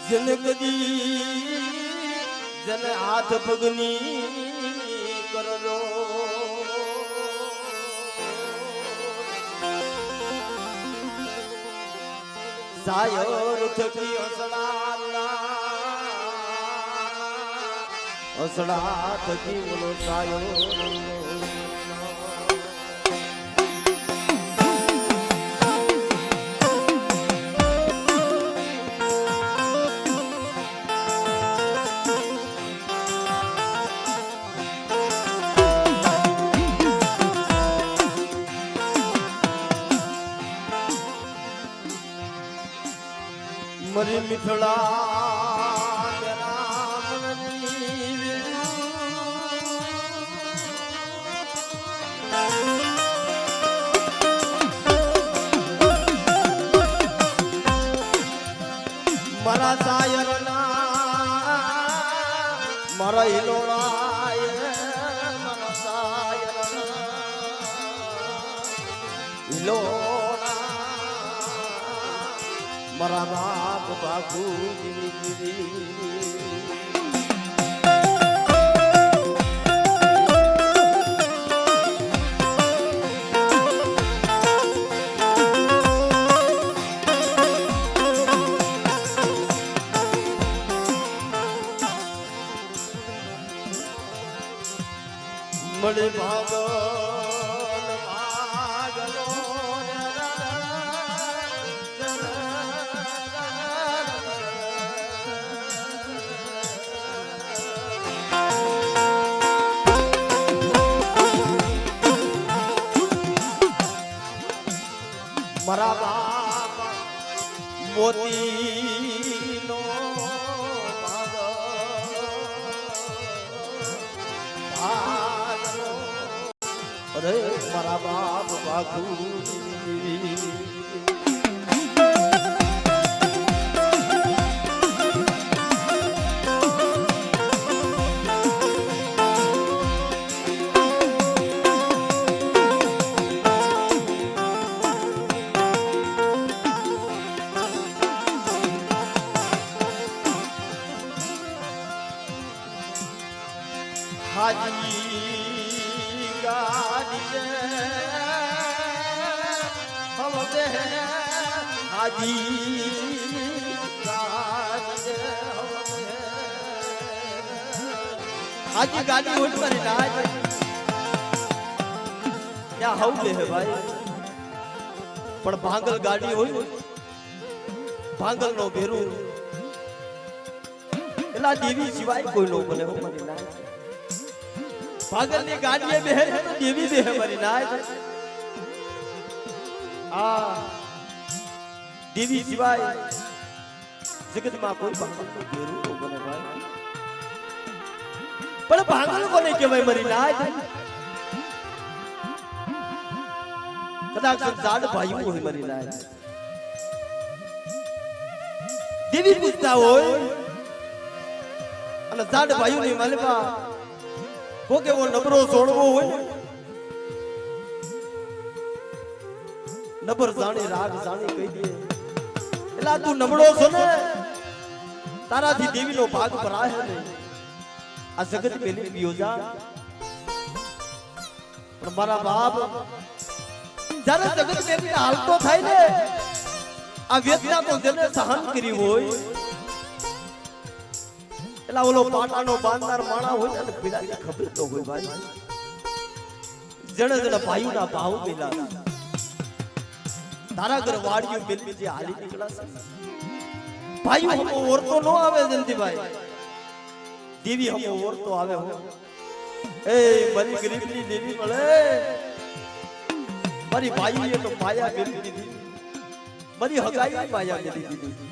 જિંદગી જને હાથ પગની કરજો સાયર થકી હસડા થકી બોલો સાયર મરી મિથળા મારા સાયરના મારા હિલોળાય મારા સાયરના હિલોળા મારા બાપ બાપુ મળે ભાગલ ભાગલો મારા બાપ મોતીનો અરે મારા બાપ બાપુ હાજી ગાડી હવદે હાજી ગાડી હવદે હાજી ગાડી ઉઠ કરી નાજ યા હવ બે હે ભાઈ પણ ભાંગલ ગાડી હોય ભાંગલ નો ભેરું એલા દેવી સિવાય કોઈ નો બને હો મારી નાજ भागल ने गाड़ी बेहे तो देवी बेहे मरी नाय आ देवी सिवाय जगत में कोई भागल को घेरू तो बने भाई पर भागल को नहीं केवाय मरी नाय कदाच संसार भाई को मरी नाय देवी पूछता होय અને ઝાડ ભાઈઓ ની માલવા કોકે વો નબરો છોડવો હોય ને નબર જાણે રાગ જાણે કહી દે એલા તું નબળો છો ને તારાથી દેવીનો ભાગ ભરાય ને આ જગત મેલી પીયો જા પણ મારા બાપ જ્યારે જગત મેલી હાલતો થાય ને આ વેદના તો જેને સહન કરી હોય એલા ઓલો પાટાનો બાંધનાર માણા હોય ને પીડાની ખબર તો હોય ભાઈ જણે જણે ભાઈના ભાવ પેલા તારા ઘર વાડીઓ મેલી જે હાલી નીકળાશે ભાઈઓ હમો ઓરતો નો આવે જલ્દી ભાઈ દેવી હમો ઓરતો આવે હો એ મારી ગરીબની દેવી મળે મારી ભાઈએ તો માયા મેલી દીધી મારી હગાઈ માયા મેલી દીધી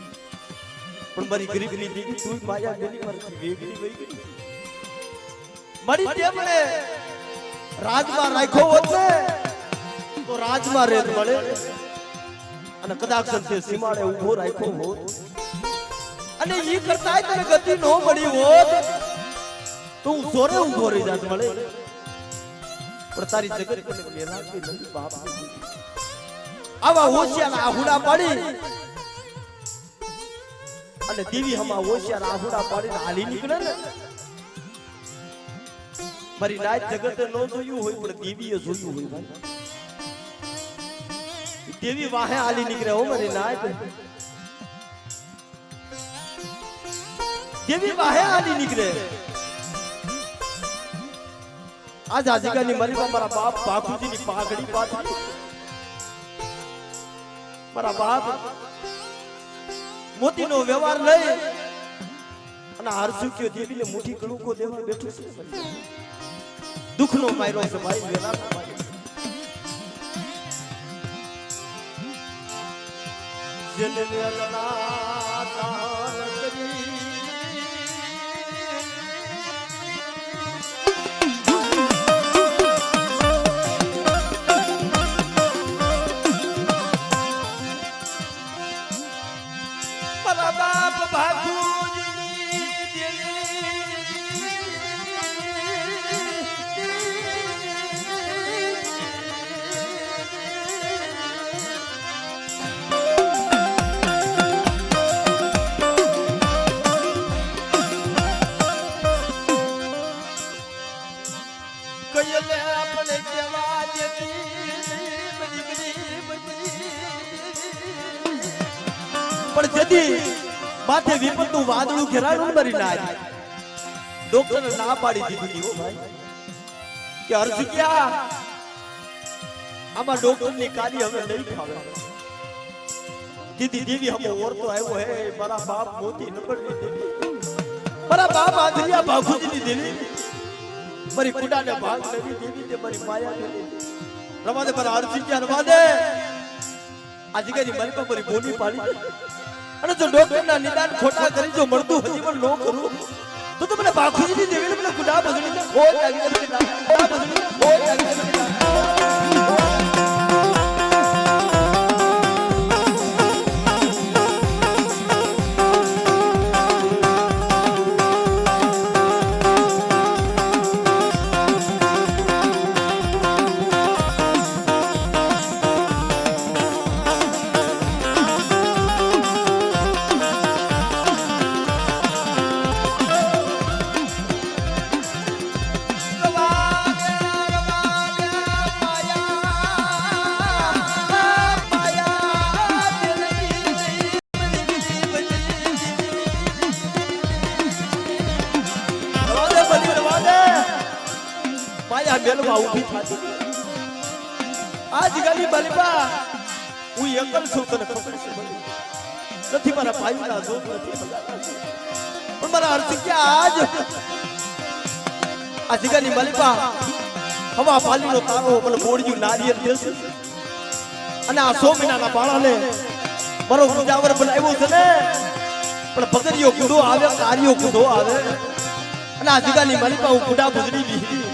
પણ મારી ગરીબની દીદી તું માયા મેલી મારથી વેગળી વઈ ગઈ મારી તેમને રાજમાં રાખ્યો હોત ને તો રાજમાં રેત મળે અને કદાચ તે સીમાડે ઊભો રાખ્યો હોત અને ઈ કરતાય તને ગતિ નો મળી હોત તો હું સોરે ઊભો રહી જાત મળે પણ તારી જગત મને મેલાતી નથી બાપ આવા હોશિયાર આહુડા પાડી અને દેવી હમા હોશિયાર આહુડા પાડીને હાલી નીકળે ને મારી નાચ જગતે નો જોયું હોય પણ દેવીએ જોયું હોય ભાઈ દેવી વાહે હાલી નીકળે હો મારી નાચ દેવી વાહે હાલી નીકળે આજ આજગાની મારી મારા બાપ બાપુજીની પાઘડી પાથરી મારા બાપ મોતીનો વ્યવહાર લઈ અને હરસુક્યો દેવીને મુઠ્ઠી કણુકો દેવા બેઠો છે દુઃખનો માયરો છે ભાઈ વેલાનો માયરો જેને વેલના દાન કરી પણ જદી માથે વિપતનું વાદળું ઘેરાયું મરી નાય ડોક્ટર ના પાડી દીધી હો ભાઈ કે અર્જુનિયા આમાં ડોક્ટરની કાલી હવે નહીં ખાવે દીદી દેવી હમો ઓરતો આવ્યો હે મારા બાપ મોતી નબળની દેવી મારા બાપ આંધળિયા બાપુજીની દેવી મારી કુડાને ભાગ લેવી દેવી તે મારી માયા દેવી રવા દે મારા અર્જુનિયા રવા દે આજે કઈ મારી પર મારી બોલી પાડી અને જો ડોક્ટરના નિદાન ખોટા કરી જો મળતું હજી પણ નો કરું તો મને બાખુજીની દેવીને મને કુડા બદલીને ખોટ લાગી જશે કુડા બદલીને ખોટ લાગી જશે મેલવા ઊભી થાતી આજ ગાલી બલબા હું એકલ છું તને ખબર છે નથી મારા ભાઈના જોગ નથી પણ મારા અર્થ કે આજ ગાલી બલબા હવા પાલીનો તારો મને બોળ્યું નારિયેળ દેશે અને આ 100 મહિનાના બાળાને મારો ગુજાવર બનાવ્યો છે ને પણ ભગરિયો ગુડો આવે કાર્યો ગુડો આવે અને આજ ગાલી બલબા હું ગુડા ભજડી લીધી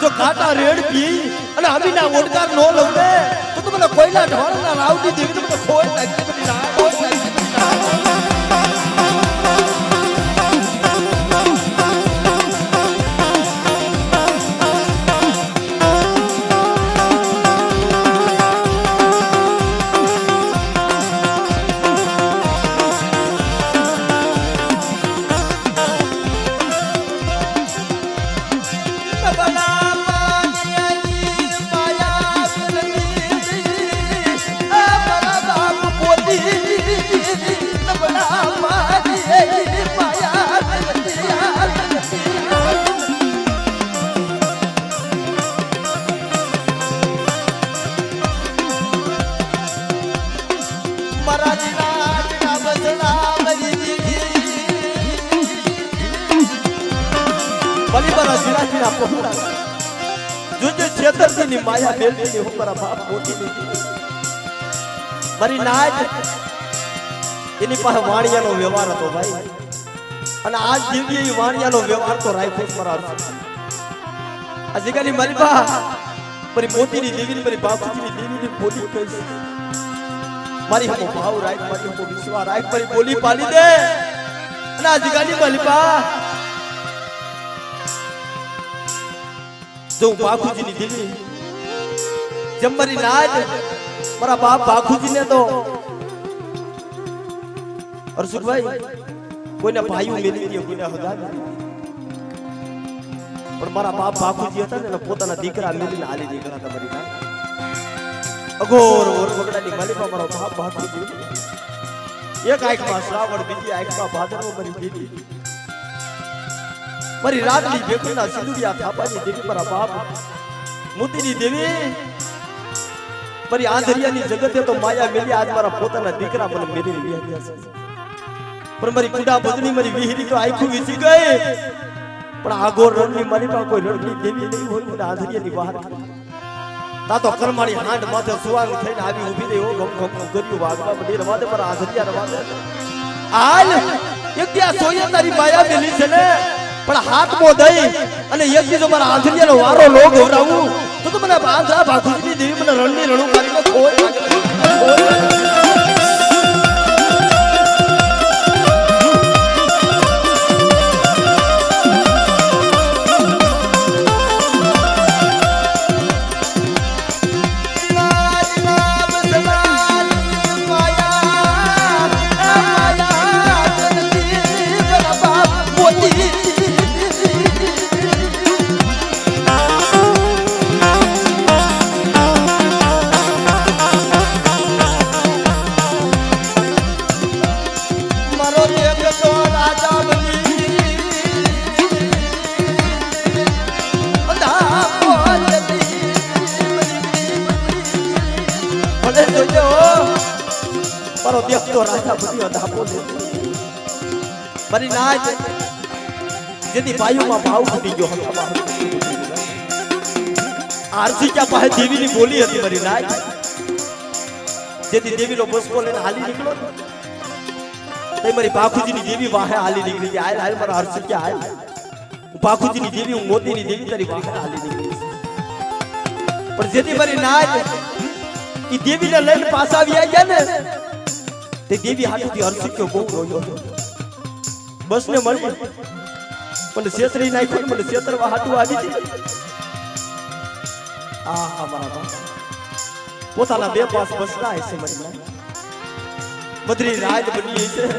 જો કાટા રેડ પી અને અમીના ઓડકાર નો લઉં ને તો મને કોઈલા ઢોળના રાવડી દેવી તો મને ખોટ લાગી બધી ના ખોટ લાગી ની માયા બેલની હું મારા બાપ મોતી ની મારી નાજ એની પાસે વાણિયાનો વ્યવહાર હતો ભાઈ અને આજ દિવ્ય એ વાણિયાનો વ્યવહાર તો રાખ્યો મારા આ જગ્યાની મારી બા મારી મોતીની દેવીની મારી બાપુજીની દેવીની બોલી કહી મારી હમો ભાવ રાખ મારી હમો વિશ્વાસ રાખ મારી બોલી પાલી દે અને આ જગ્યાની મારી બા જો બાપુજીની દેવી જેમ મારી નાજ મારા બાપ બાપુજીને તો અરસુભાઈ કોઈના ભાઈઓ મેલી દે કોઈના હગા પણ મારા બાપ બાપુજી હતા ને પોતાના દીકરા મેલીને હાલી દીકરા હતા મારી નાજ અઘોર ઓર બગડાની માલીમાં મારો બાપ બાપુજી એક આંખમાં શ્રાવણ બીજી આંખમાં ભાદરવો મારી દેવી મારી રાતની ભેખડીના સિંદુરિયા થાપાની દેવી મારા બાપ મોતીની દેવી મારી આંધરિયાની જગતે તો માયા મેલી આજ મારા પોતાના દીકરા મને મેલી રહ્યા છે પણ મારી કુડા ભજની મારી વિહિરી તો આખું વીસી ગઈ પણ આગોર રણની મારી પાસે કોઈ રણની દેવી નહીં હોય મને આંધરિયાની બહાર તા તો કરમાણી હાંડ માથે સુવાંગ થઈને આવી ઊભી રહી ગમ ગમ કર્યું વાગવા બધી રવા દે મારા આંધરિયા રવા દે હાલ એક ત્યાં સોયા તારી માયા મેલી છે ને પણ હાથમાં દઈ અને એક દીધો મારા આંધરિયાનો વારો નો ગવરાવું તો મને આંધ્રા બાખુજી દેવી મને રણની રણું કાઢીને ખોય રાજા બધી ધાપો લે મારી નાચ જેથી ભાઈઓમાં ભાવ ફૂટી ગયો હતો આરસી ક્યાં પાસે દેવીની બોલી હતી મારી નાચ જેથી દેવીનો બસકો લઈને હાલી નીકળો તે મારી બાપુજીની દેવી વાહે હાલી નીકળી ગઈ હાલ હાલ મારા આરસી ક્યાં હાલ બાપુજીની દેવી હું મોતીની દેવી તારી વાહે હાલી નીકળી પણ જેથી મારી નાચ એ દેવીને લઈને પાછા આવી ગયા ને તે દેવી હાથથી હર્ષિક્યો બહુ રોયો બસ ને મળી મને છેતરી નાખ્યો મને છેતરવા હાથું આવી હતી આ મારા બાપ પોતાના બે પાસ બસના હશે મરી બદરી રાજ બની છે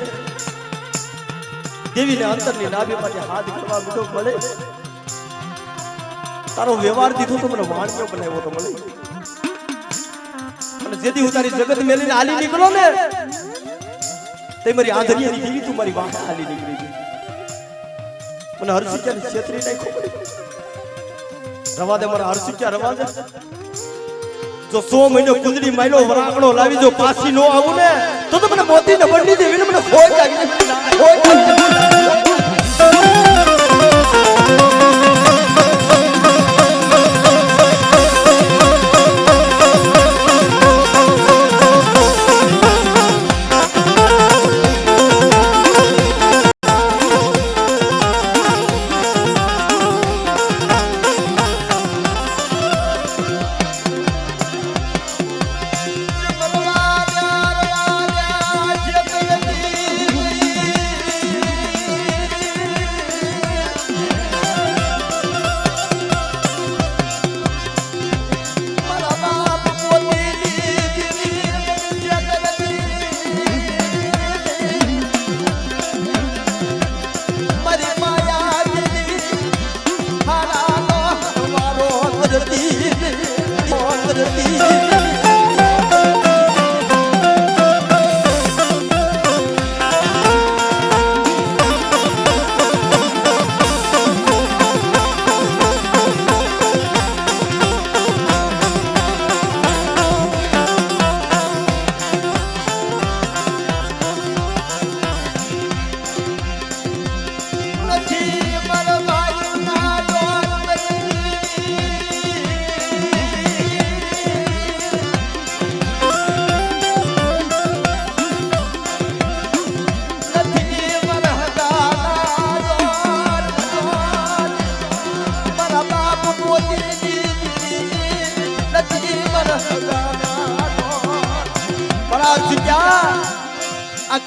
દેવીને અંતરની નાભી માટે હાથ કરવા બધો મળે તારો વ્યવહાર દીધો તો મને વાણિયો બનાવ્યો તો મળે અને જેથી હું તારી જગત મેલીને હાલી નીકળો ને તે મારી આંધરિયાની દેવી તું મારી વાહ હાલી નીકળી ગઈ મને હર્ષિક્યાની છેતરી નાખ્યો રવા દે મારા હર્ષિક્યા રવા દે જો 100 મહિનો કુંદડી માયલો વરાંગણો લાવી જો પાછી નો આવું ને તો મને મોતીને બંડી દેવીને મને ખોઈ લાગી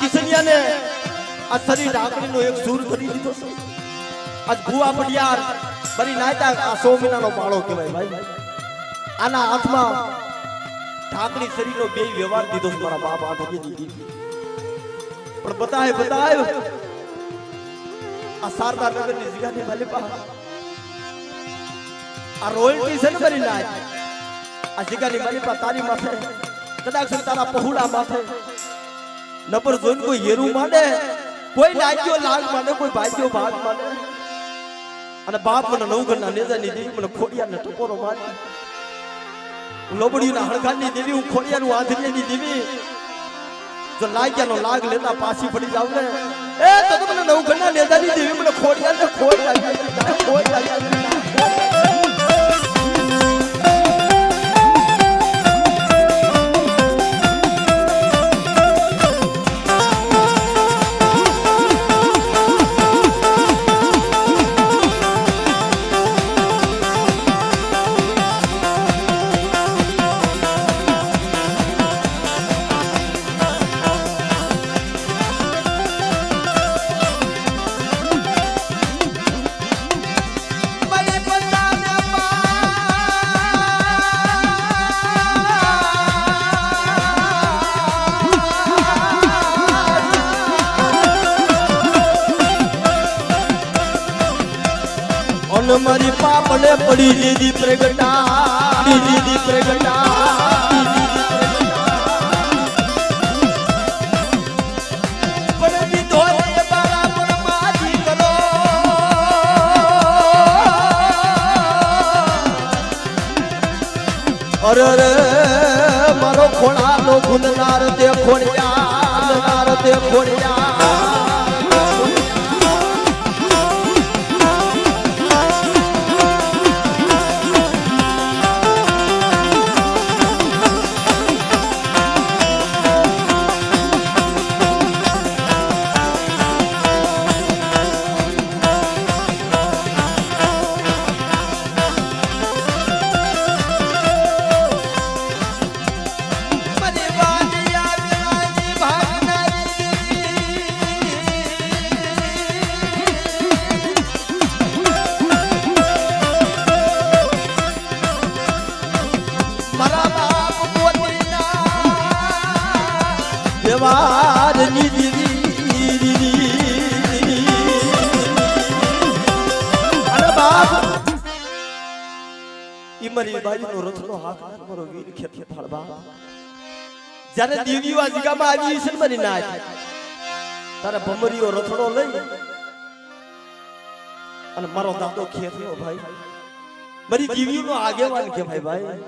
કિશનિયા ને આ શરીર ઢાંકણીનો એક સૂર કરી દીધો છે આજ ભૂવા પડિયાર બરી નાયતા આ 100 મહિનાનો પાળો કહેવાય ભાઈ આના હાથમાં ઢાંકણી શરીરનો બે વ્યવહાર દીધો છે મારા બાપ આ દીધી પણ બતાય આ શારદા નગરની જગ્યાની વાલી પા આ રોયલ્ટી છે ને બરી નાય આ જગ્યાની વાલી પા તારી માથે કદાચ તારા પહુડા માથે નબર જોઈને કોઈ હેરું માંડે કોઈ લાગ્યો લાગ માંડે કોઈ ભાગ્યો ભાગ માંડે અને બાપ મને નવઘરના નેજાની દેવી મને ખોડિયાને ટકોરો મારી લોબડીના હળગાની દેવી હું ખોડિયાનું આંધળીની દેવી જો લાગ્યાનો લાગ લેતા પાછી પડી જાવ ને એ તો મને નવઘરના નેજાની દેવી મને ખોડિયાને ખોડ લાગી મારી પાપડે પડી દીધી પ્રગટા દીધી પ્રગટા પણ દીધો એ બાળા પણ માજી કરો અરે મારો ખોણાનો ગુંદનાર તે ખોડિયા તે ખોડિયા વારની દીદી અરે બાપ ઈ મારી બાઈનો રથનો હાથ મારો વીર ખેત ફાળબા જ્યારે દેવીઓ આ જગ્યામાં આવી છે મારી નાચ તારે ભમરીઓ રથડો લઈ અને મારો દાદો ખેતનો ભાઈ મારી દેવીઓનો આગેવાન કે ભાઈ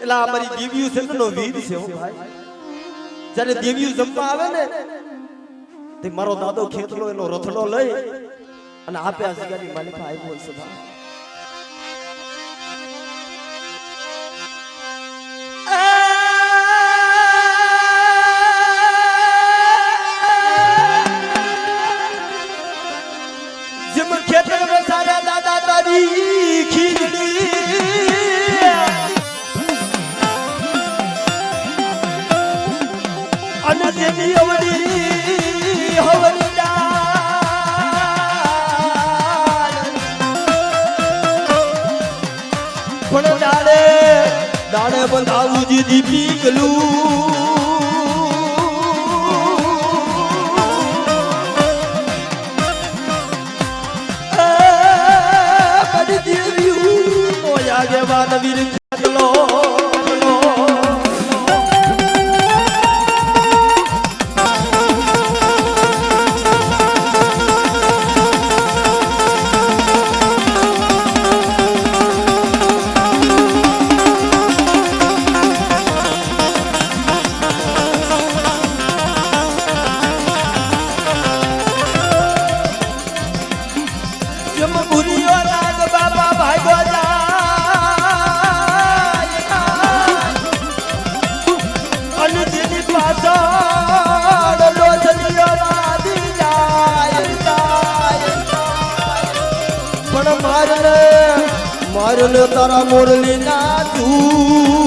એલા અમારી દેવીઓ છે નો વીર છે હો ભાઈ જ્યારે દેવીઓ જમવા આવે ને તે મારો દાદો ખેતલો એનો રથડો લઈ અને આપે આ જગ્યાની માલિકા આવ્યો છે ભાઈ જેમ ખેતર વસાયા દાદા તારી ખીજડી અને તેની અવડી પણ દાડે બંધાવું જીધી પીકલું બધી દેવ્યું મોયા ગેવા નવીર ચલો મારને તારા મોરલી ના તું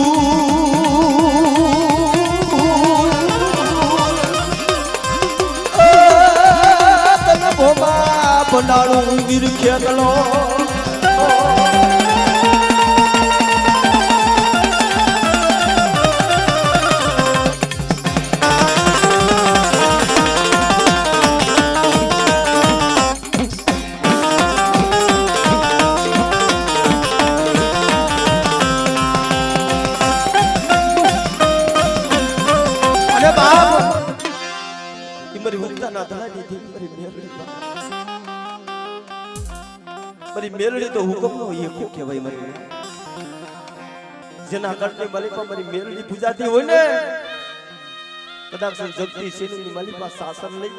પંડાળું વીર ખેતલો મારી મેલડી તો હુકમ નો એકો કહેવાય મારી જેના કરતે માલિપા મારી મેલડી પૂજાતી હોય ને કદાચ જગતી સેની માલિપા શાસન લઈ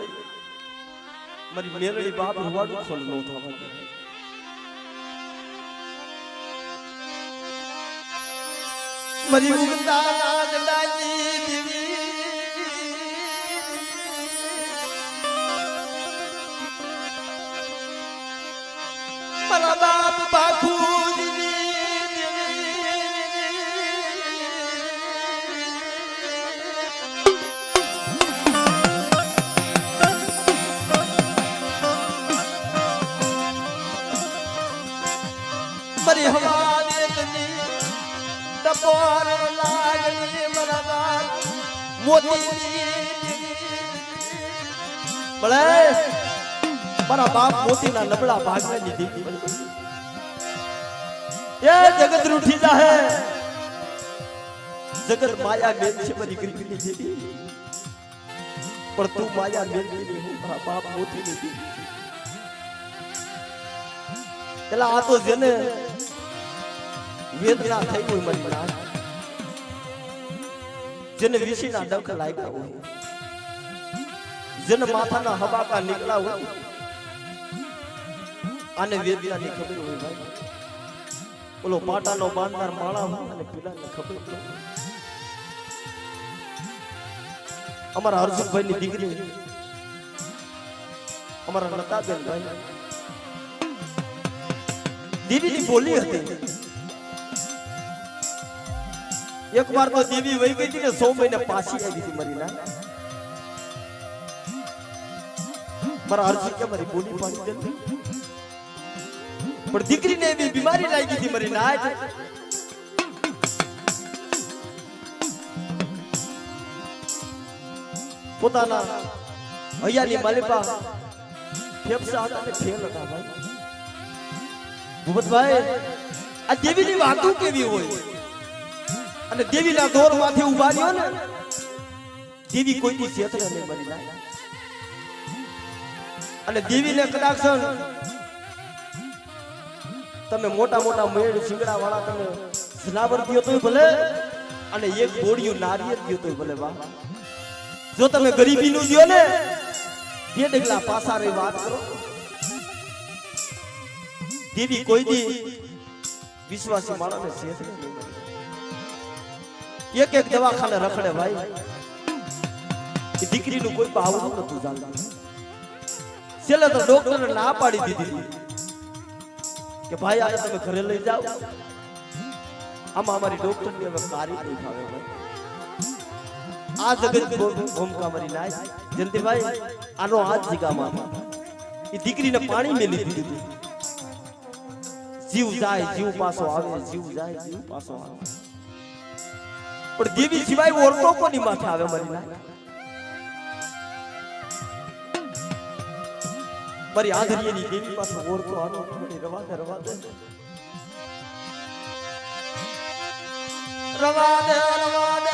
મારી મેલડી બાપ રૂવાડું ખોલ નો થવા દે મારી ઉગતા નાદલાજી દેવી મારા બાપ બાખુજી મારી હવા દેતની ટપોર લાગણી મારા બાપ મોતી ભલે મારા બાપ મોતીના નબળા ભાગને લીધી એ જગત રૂઠી જાહે જગત માયા મેલ છે મારી ગરીબની જેવી પણ તું માયા મેલ ની હું મારા બાપ મોતી લીધી પેલા આ તો જેને વેદના થઈ હોય મારી નાથ જેને વિશીના ડંખ લાગ્યા હોય જેને માથાના હબાકા નીકળ્યા હોય આને વેદનાની ખબર હોય ભાઈ ઓલો પાટાનો બાંધનાર માળા હોય અને પેલાને ખબર પડે અમારા અર્જુનભાઈની દીકરી અમારા લતાબેન ભાઈ દેવીની બોલી હતી એક વાર તો દેવી વહી ગઈ હતી ને 100 મહિને પાછી આવી હતી મારી ના મારા અર્જુન કે મારી બોલી પાડી દેતી પણ દીકરીને એવી બીમારી લાગી હતી મારી નાચ પોતાના હૈયાની માલિપા ફેફસા હતા ને ફેલ હતા ભાઈ ભૂપતભાઈ આ દેવીની વાતો કેવી હોય અને દેવીના દોરમાંથી ઉભા રહ્યો ને દેવી કોઈની છેતરે નહીં મારી નાચ અને દેવીને કદાચ તમે મોટા મોટા મેળ સિંગડા વાળા તમે જનાવર દિયો તોય ભલે અને એક બોડિયું નારિયેળ દિયો તોય ભલે વાહ જો તમે ગરીબીનું દિયો ને બે ડગલા પાછા રહી વાત કરો દેવી કોઈ દી વિશ્વાસી માણસને છેતરે નહીં એક દવાખાને રખડે ભાઈ એ દીકરીનું કોઈ ભાવનું નતું ચાલતું છેલ્લે તો ડોક્ટરે ના પાડી દીધી કે ભાઈ આ તમે ઘરે લઈ જાઓ આમાં અમારી ડોક્ટર ની હવે કારી નહીં ખાવે આ જગત ભૂમકા મારી નાય જયંતિભાઈ આનો હાથ જીગામાં એ દીકરીને પાણી મેલી દીધું જીવ જાય જીવ પાછો આવે જીવ જાય જીવ પાછો આવે પણ દેવી સિવાય ઓરતો કોની માથે આવે મારી નાય મારી આધરીની દેવી પાસે ઓરતો આનો મને રવા દે રવા દે રવા દે રવા દે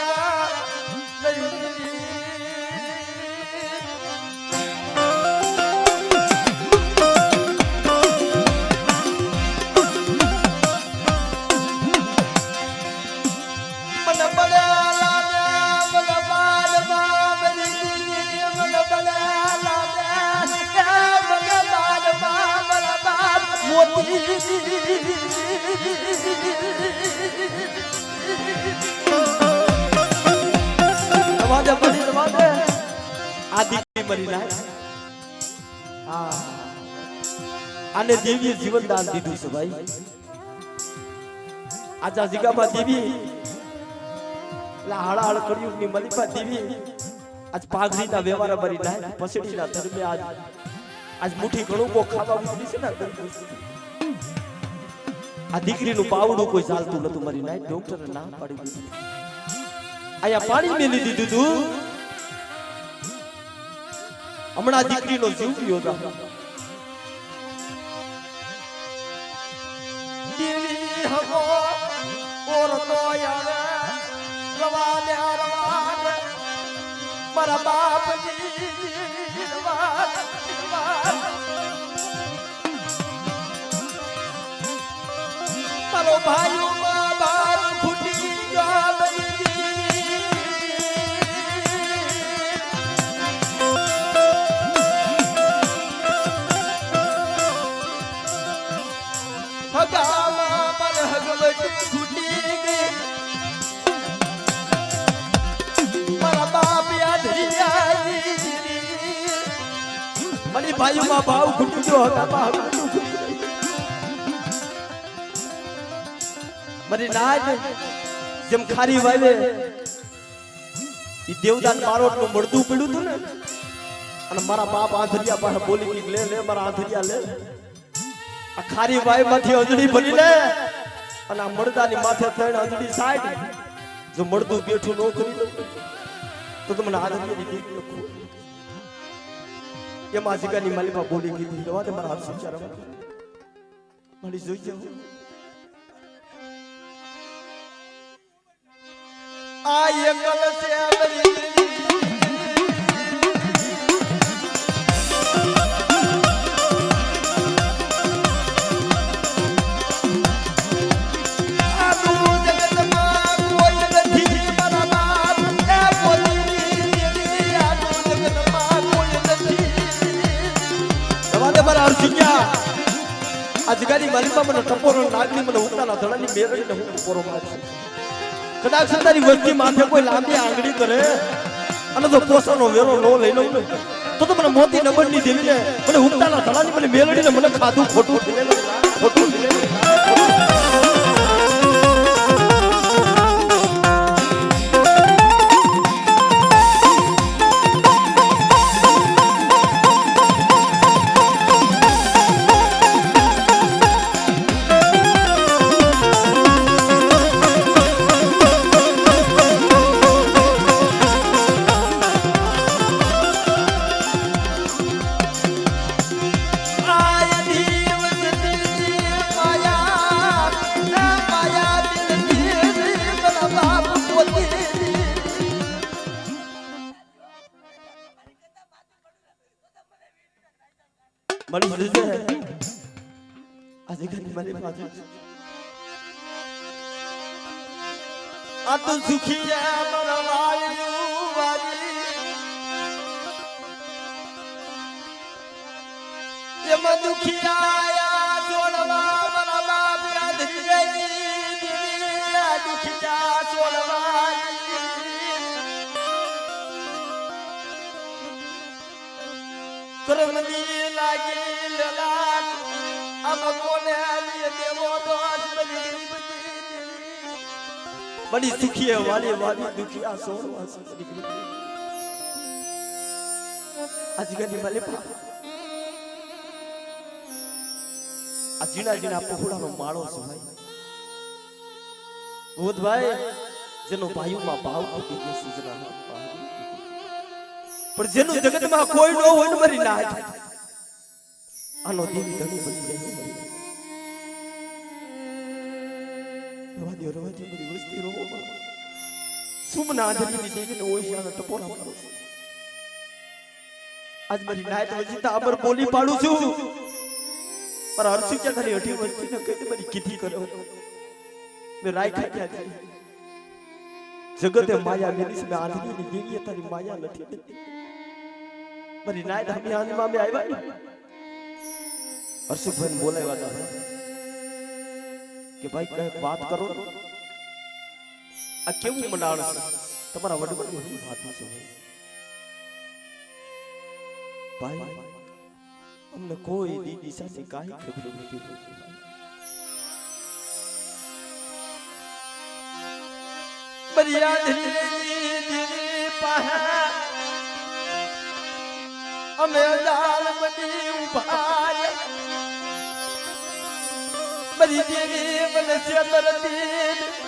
આને દેવીએ જીવન દાન દીધું છે ભાઈ આજા જીગામાં દેવી હાડા હાડ કર્યું ની મલિપા દેવી આજ પાઘડીના વ્યવહાર ભરી નાય પસડીના ધર્મે આજ આજ મુઠ્ઠી ઘણું બહુ ખાવા મૂકી છે ને આ દીકરીનું પાવડું કોઈ ચાલતું નતું મારી નાઈટ ડોક્ટરે ના પાડી દીધી આયા પાણી મેલી દીધું તું હમણાં દીકરીનો જીવ ગયો દેવી હમો ઓરતો આવે રવા દે મારા બાપની મારો ભાઈ બાપ ફૂટી ગયો હગામાં પર હગવટી ફૂટી ગઈ મારા બાપ યાદ મારી ભાઈઓમાં ભાવ ફૂટી ગયો હગામાં હગવટી ફૂટી ગઈ મારી નાજ જેમ ખારી વાવે ઈ દેવદાન બારોટ નું મળદું પડ્યું હતું ને અને મારા બાપ આંધરિયા પાસે બોલી કે લે મારા આંધરિયા લે આ ખારી વાય માંથી અંજળી ભરી લે અને આ મળદાની માથે થઈને અંજળી સાઈડ જો મળદું બેઠું ન કરી દઉં તો તમને આંધરિયાની દીક લખો એમાં જગાની માલિકા બોલી કીધી રવા દે મારા હાથ વિચાર મારી જોઈ જાવ આ એકલ સે અમરી આજગાની માલિકા મને ટપોરો નાગની મને ઉતાના ધડાની મેરડીને હું ટપોરો મારું કદાચ તારી વસ્તી માથે કોઈ લાંબી આંગળી કરે અને તો પોસાનો વેરો નો લઈ લઉં ને તો મને મોતી નંબરની દેવીને મને ઉતાના ધડાની મને મેરડીને મને ખાધું ખોટું ખોટું મળી જશે આજે ઘરની મારી પાસે આ તો સુખી મારા વાળ્યું વાળી એમાં દુખી આયા છોડવા મારા બાપ યાદ દુખી જા છોડવા કરમની લાગી લલાટ આમ કોને આલી દેવો દોષ બડી સુખી વાલી વાલી દુખી આ સોળવા દીકરી આજગની માલિકા આ જીણા જીણા પહોળાનો માળો છે ભાઈ ભૂતભાઈ જેનો ભાઈઓમાં ભાવ ખૂટી ગયો સુજના પણ જેનું જગતમાં કોઈ ન હોય ને મરી ના આનો દેવી ધણી બની જાય રવા દે બધી વસ્તી રોવો સુમના આંધળીની દેવીને ઓશિયાનો ટપોરા મારો છું આજ મારી નાયત વજીતા અમર બોલી પાડું છું પર હરસુ કે તારી અઢી વસ્તીને કઈ મારી કીધી કરો મે રાઈ ખાયા છે જગતે માયા મેની મે આંધળીની દેવી તારી માયા નથી મારી નાયત હમી આંધમાં મે આવ્યા હર્ષુભાઈ બોલાવ્યા હતા કે ભાઈ કઈ વાત કરો આ કેવું મંડાણ છે તમારા વડવડની વાતો છે ભાઈ અમને કોઈ દીદી સાથે કાઈ ખબર નથી બરિયા દીદી પાહા અમે જાળ બની ઉભા મારી દેવી મને છેતરતી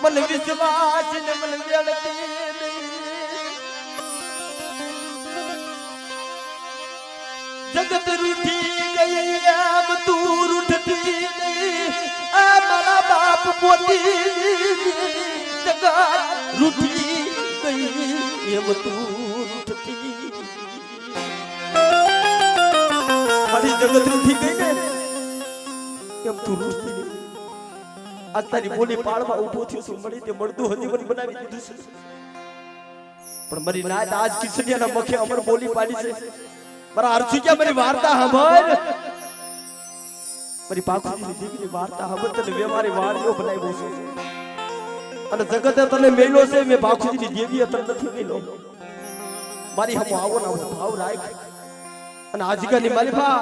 મને વિશ્વાસ ને મને વેળતી જગત રૂઠી ગઈ આમ તું રૂઠતી નહીં આ મારા બાપ પોતી જગત રૂઠી ગઈ એમ તું રૂઠતી મારી જગત રૂઠી ગઈ ને એમ તું રૂઠતી નહીં આ તારી બોલી પાળમાં ઊભો થયો છું મળી તે મળતું હજી મને બનાવી દીધું છે પણ મારી નાત આજ કિશનિયાના મુખે અમર બોલી પાડી છે મારા અર્જુનિયા મારી વાર્તા સાંભળ મારી પાખુની દીકરીની વાર્તા સાંભળ તને વે મારી વાળીઓ બનાવ્યો છે અને જગતે તને મેલ્યો છે મે પાખુની દેવીએ તને નથી મેલ્યો મારી હમો આવો ના ભાવ રાખ અને આજકાલની મારી બા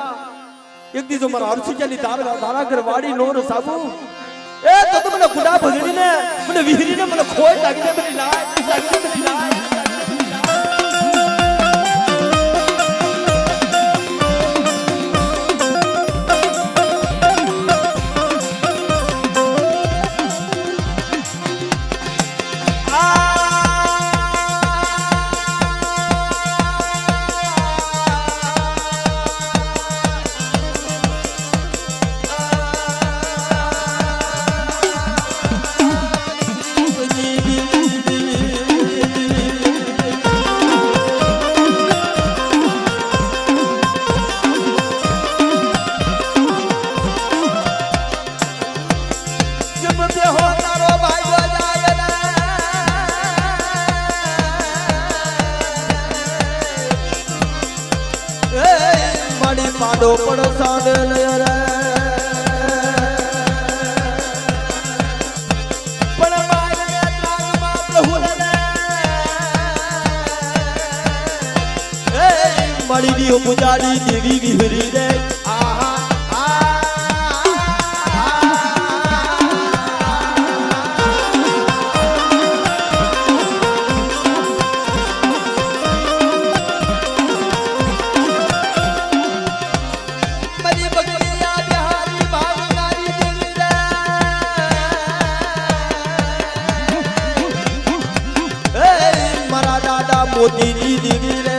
એક દિવસ મારા અર્જુનિયાની તારા ઘર વાડી નોર સાબુ એ તો મને ગુડા ભગડીને મને વિહરીને મને ખોય લાગીને મને લાય પાડો પડસાદ રે પણ મારે ત્રાગમાં પ્રભુ રે એ મારી દી પૂજાડી દેવી વિહરી રે આહા મોતીની દેવી રે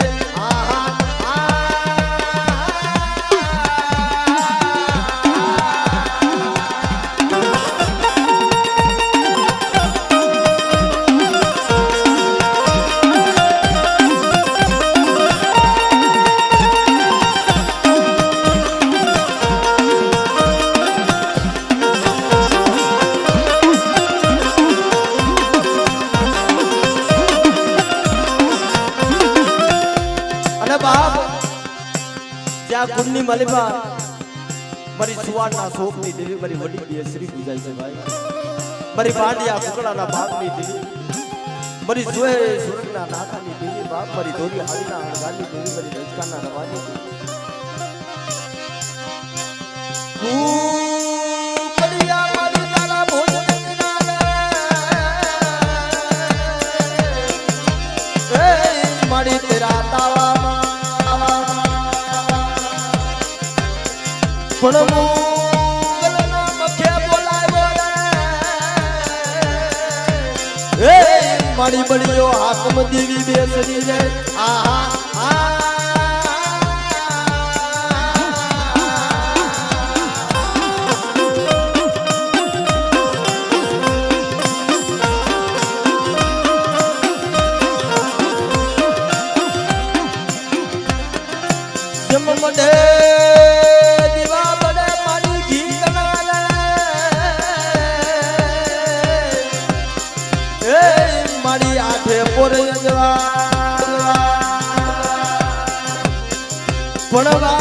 ગુણની માલિકા મારી સુવારના શોકની દેવી મારી વડી બેસરી પૂજાય છે ભાઈ મારી પાંડિયા કુકડાના ભાગની દેવી મારી સુએ સુરગના નાથાની દેવી બાપ મારી ધોરી હાડીના હણગાની દેવી મારી રજકાના રવાની દેવી કડિયા મારી તારા ભોજન એ મારી તેરા તાવામાં પણ મોગલના મખે બોલાવ્યો રે એ મારી બળીઓ હાકમ દેવી બેસરી રે આહા જમ મડે મારી આઠે પોરે ભણવા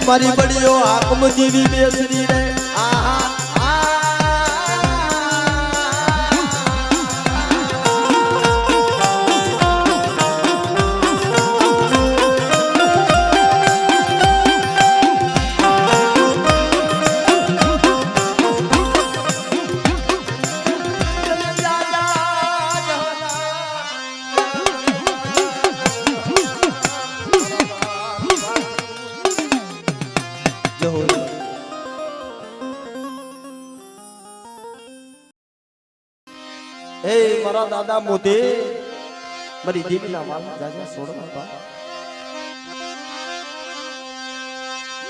મારી બડીઓ આકમ દેવી બેસરી રે આહા એ મારા દાદા મોદે મારી દેવીના વાલા જાજા છોડવા બા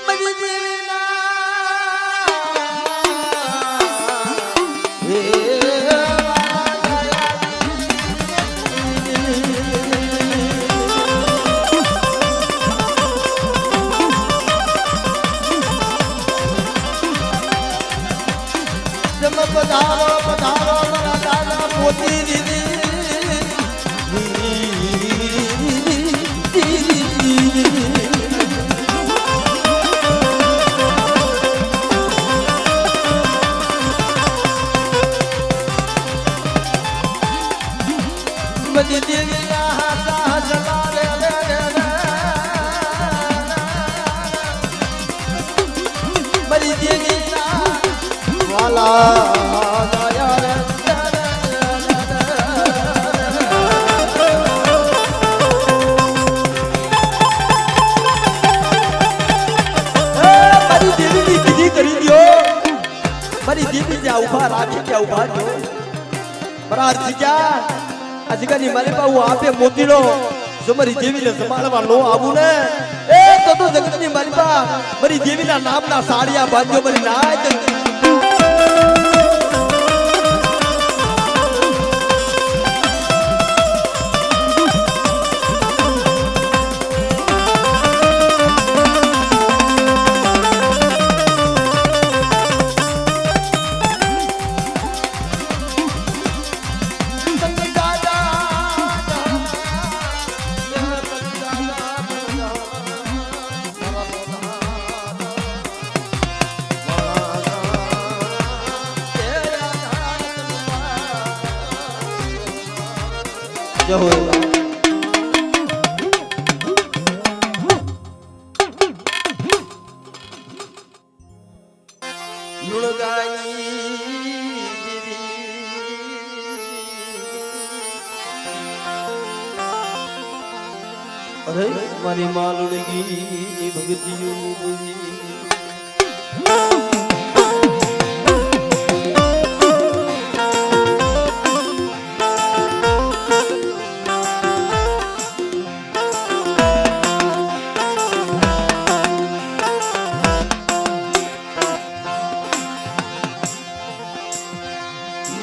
મારી દેવીના પધારો પધારો મારા દાદા મોતી દીદી બધી દેવીના હાથા જલાલે બધી દેવીના વાલા મારી દેવી જ્યાં ઉભા રાખી ત્યાં ઉભા છો મારા જીજા આજકાલની મારી બાબુ આપે મોતીનો જો મારી દેવીને સંભાળવા નો આવું ને એ તો જગતની મારી બા મારી દેવીના નામના સાડિયા બાંધ્યો મારી નાચ અરે મારી માલુડગી ભગતિયું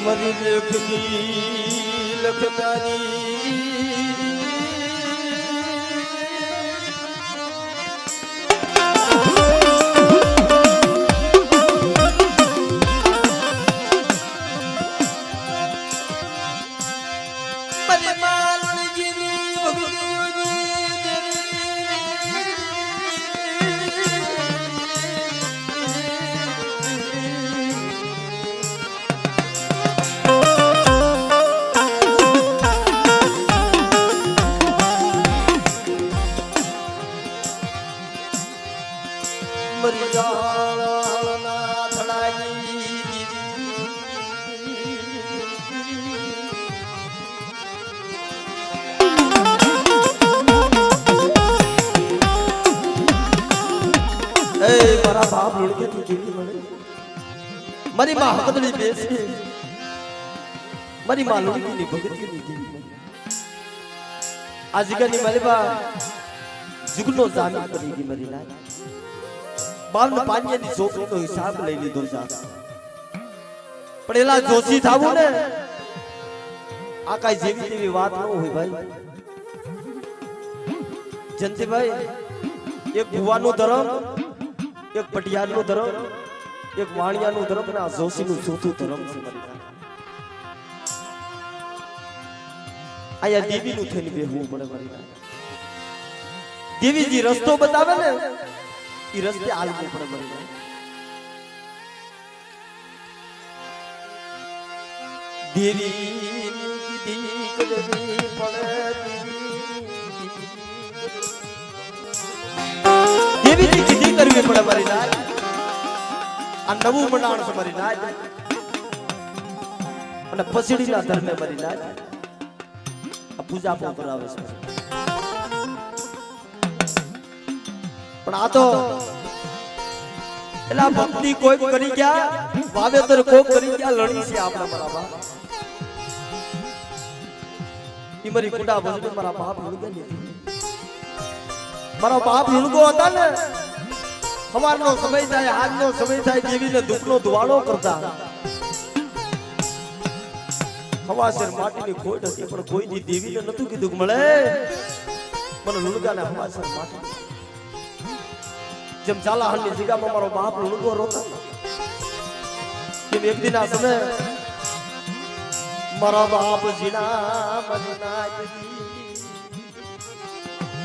મરી લખની લખતાની બાપ લડકે તું કેવી મળે મારી માં હકદડી બેસી મારી માં લડકીની ભગતીની કેવી આ જગ્યાની મારી બા જુગનો જામીન કરી ગઈ મારી ના બાવન પાણીની છોકરીનો હિસાબ લઈ લીધો જા પણ એલા જોશી થાવું ને આ કાઈ જેવી તેવી વાત ન હોય ભાઈ જંતીભાઈ એક ભુવાનો ધર્મ એક પટિયારનો ધર્મ એક વાણિયાનો ધર્મ અને આ જોશીનું ચોથું ધર્મ છે આયા દેવીનું થઈને બેહવું પડે મારી દેવીજી રસ્તો બતાવે ને એ રસ્તે હાલવું પડે મારી દેવી કીધી પડે દેવીજી કીધી કરવી પડે મારી નાય આ નવું મંડાણ છે મારી નાય અને પસડીના ધર્મે મારી નાય આ પૂજા પણ કરાવે છે પણ આ તો એલા ભક્તિ કોઈ કરી ગયા વાવેતર કોઈ કરી ગયા લડી છે આપણા બરાબર ઈ મારી કુંડા ભજને મારા બાપ લુણગા લીધી. મારા બાપ લુણગો હતા ને, સવારનો સમય થાય, આજનો સમય થાય, દેવીને દુઃખનો ધુવાડો કરતા. હવાસેર માટીની ખોટ હતી, પણ કોઈની દેવીને નતું કીધું કે મળે મને લુણગાને હવાસેર માટી. જેમ ચાલાહણની જગ્યામાં મારો બાપ લુણગો રોતા, તેમ એક દિન આ સમય મારા બાપ જીના મદના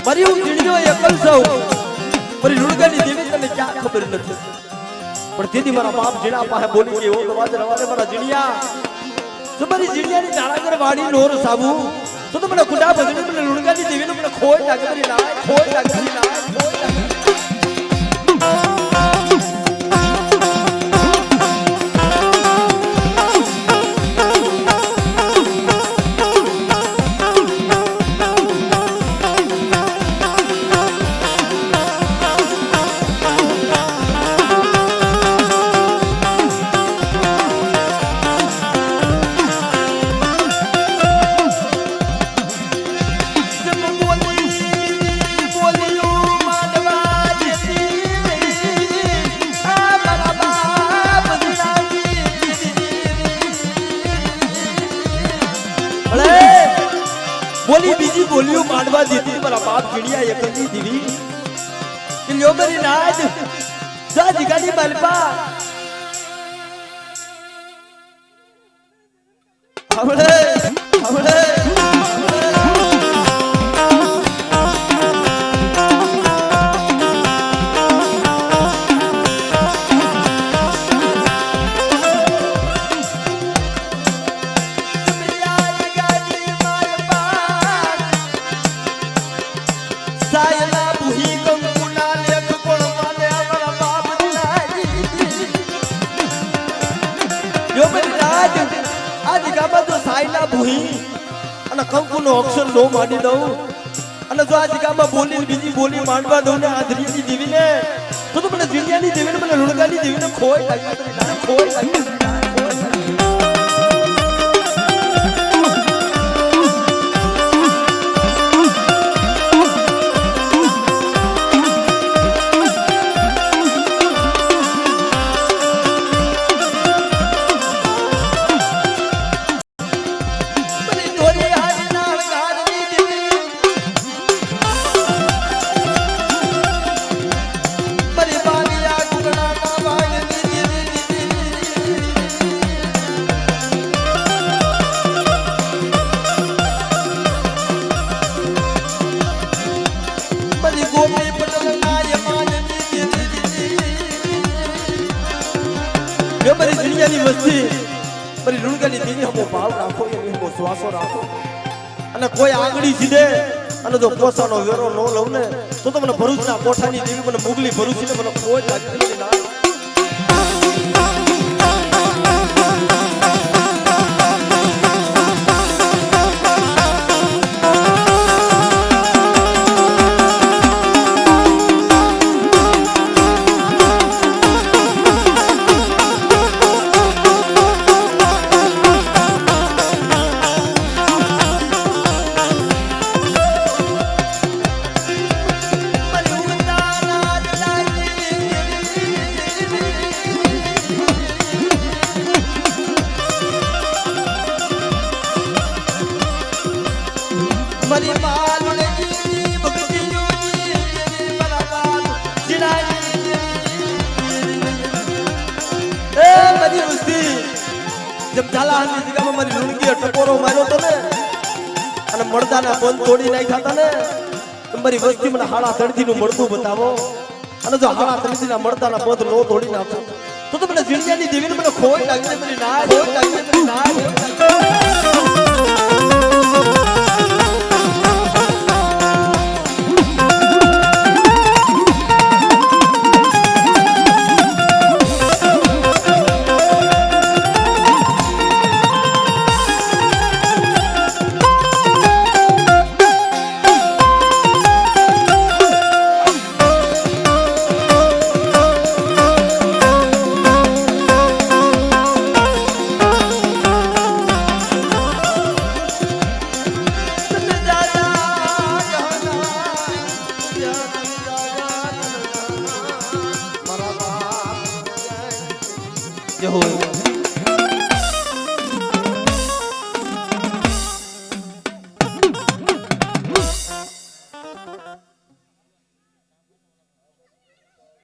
મારી હું જીણ્યો એકલ સૌ, મારી લુણગાની દેવી તને ક્યાં ખબર નથી. પણ તેથી મારા બાપ જીણા પાસે બોલી કે એવો અવાજ રવારે મારા જીણિયા, તમારી જીણિયાની જાળાગર વાડી નોર સાબુ તો મને કુંડા ભજને મને લુણગાની દેવીને મને ખોટ લાગે મારી ના ખોટ લાગે મારી ના ખોટ લાગે. बोली बीजी बोलियो मांडवा देती मारा बाप चिड़िया एकली दीवी कि ल्यो मेरी नाज जा जिगानी मलपा हमले हमले કંકુનો અક્ષર નો માંડી દઉં અને જો આ જગ્યામાં બોલી બીજી બોલી માંડવા દઉં ને આધરીની દેવીને તો મને જીણિયાની દેવીને મને લુણગાની દેવીને ખોય લાગી ખોય લાગી. મારી જીણિયાની વસ્તી મારી લુણગાની દેવી હમો ભાવ રાખો એની હમો શ્વાસો રાખો અને કોઈ આંગળી સીધે અને જો કોસાનો વેરો ન લઉં ને તો મને ભરૂચના કોઠાની દેવી મને મુગલી ભરૂચીને મને કોઈ લાગતી ના. जब झालाहानी जगह मारी लुणगी टपोरो मार्यो तो ने અને મળદાના બંધ તોડી નાખ્યા હતા ને તમારી વસ્તી મને હાડા તળથી નું મળતું બતાવો અને જો હાડા તળથી ના મળદાના બંધ નો તોડી નાખો તો મને જીણિયાની દેવીને મને ખોય લાગી મને ના ખોય લાગી મને ના. જો